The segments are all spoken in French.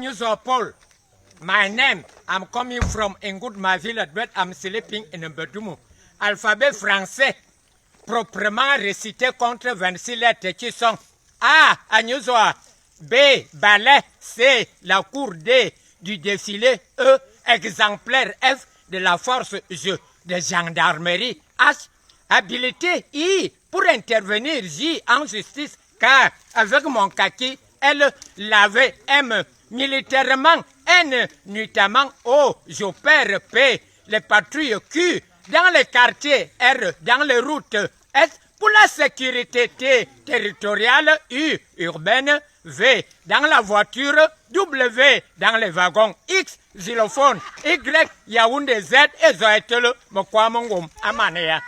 Unuso Paul. My name, I'm coming from Engoud Maville, but I'm sleeping in Mbedoumo. Alphabet français, proprement récité contre 26 lettres qui sont A, Unuso, B, ballet, C, la cour D du défilé, E, exemplaire, F, de la force G, de gendarmerie, H, habilité, I, pour intervenir, J, en justice, K, avec mon kaki, L, laver, M, militairement, N, nuitamment, O, j'opère, P, les patrouilles, Q, dans les quartiers, R, dans les routes, S, pour la sécurité, T, territoriale, U, urbaine, V, dans la voiture, W, dans les wagons, X, xylophone, Y, Yaoundé, Z, et Zoétele, Mokwamongom, Amanea.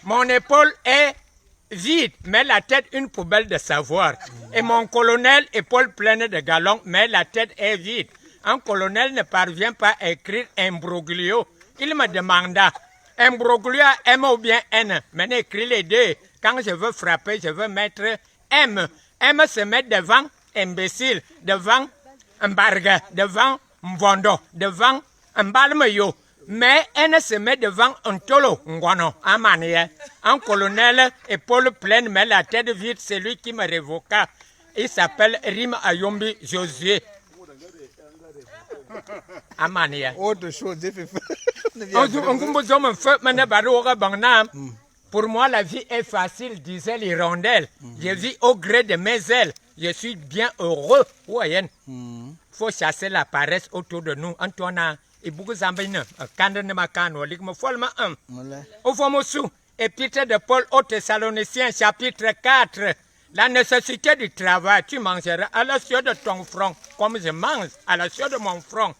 Mon épaule est vide, mais la tête une poubelle de savoir. Et mon colonel, épaule pleine de galons, mais la tête est vide. Un colonel ne parvient pas à écrire imbroglio. Il me demanda, imbroglio M ou bien N? Maintenant, écris les deux. Quand je veux frapper, je veux mettre M. M se met devant imbécile, devant embarga, devant mvondo, devant mbalmeyo. Mais N se met devant un tolo, ngono, amania. Un colonel, épaule pleine, mais la tête vide, c'est lui qui me révoqua. Il s'appelle Rim Ayombi Josué. Amania. Autre chose, pour moi, la vie est facile, disait l'hirondelle. Je vis au gré de mes ailes. Je suis bien heureux. Il faut chasser la paresse autour de nous. Antoine, et beaucoup d'ambines, Épître de Paul aux Thessaloniciens, chapitre 4. La nécessité du travail, tu mangeras à la sueur de ton front, comme je mange à la sueur de mon front.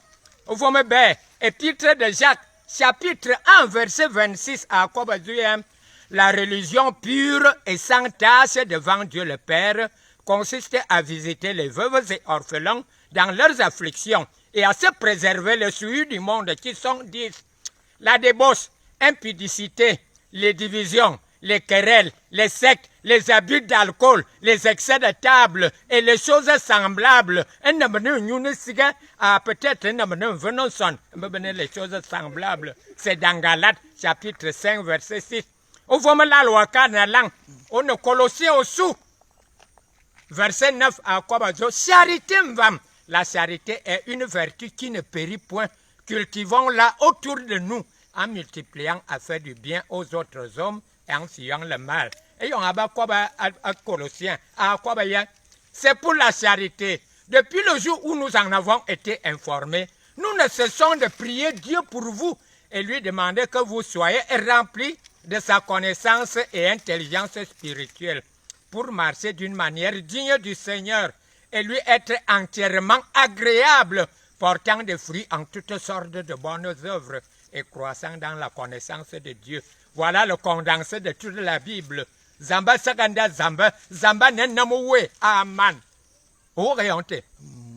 Épître de Jacques, chapitre 1, verset 26 à Kobazouem. La religion pure et sans tache devant Dieu le Père consiste à visiter les veuves et orphelins dans leurs afflictions et à se préserver les souillures du monde qui sont 10. La débauche, impudicité, les divisions, les querelles, les sectes, les abus d'alcool, les excès de table et les choses semblables. Peut-être les choses semblables. C'est dans Galates, chapitre 5, verset 6. On voit la loi lang. On est Colossiens au sous. Verset 9 à Kobazo. Charité m'vam. La charité est une vertu qui ne périt point. Cultivons-la autour de nous en multipliant à faire du bien aux autres hommes et en fuyant le mal. Et on a à Colossiens. C'est pour la charité. Depuis le jour où nous en avons été informés, nous ne cessons de prier Dieu pour vous et lui demander que vous soyez remplis de sa connaissance et intelligence spirituelle pour marcher d'une manière digne du Seigneur et lui être entièrement agréable, portant des fruits en toutes sortes de bonnes œuvres et croissant dans la connaissance de Dieu. Voilà le condensé de toute la Bible. Zamba Saganda Zamba, Zamba Nenamoué, Amen. Orienté.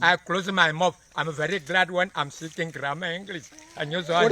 I close my mouth. I'm very glad when I'm speaking grammar English. I use all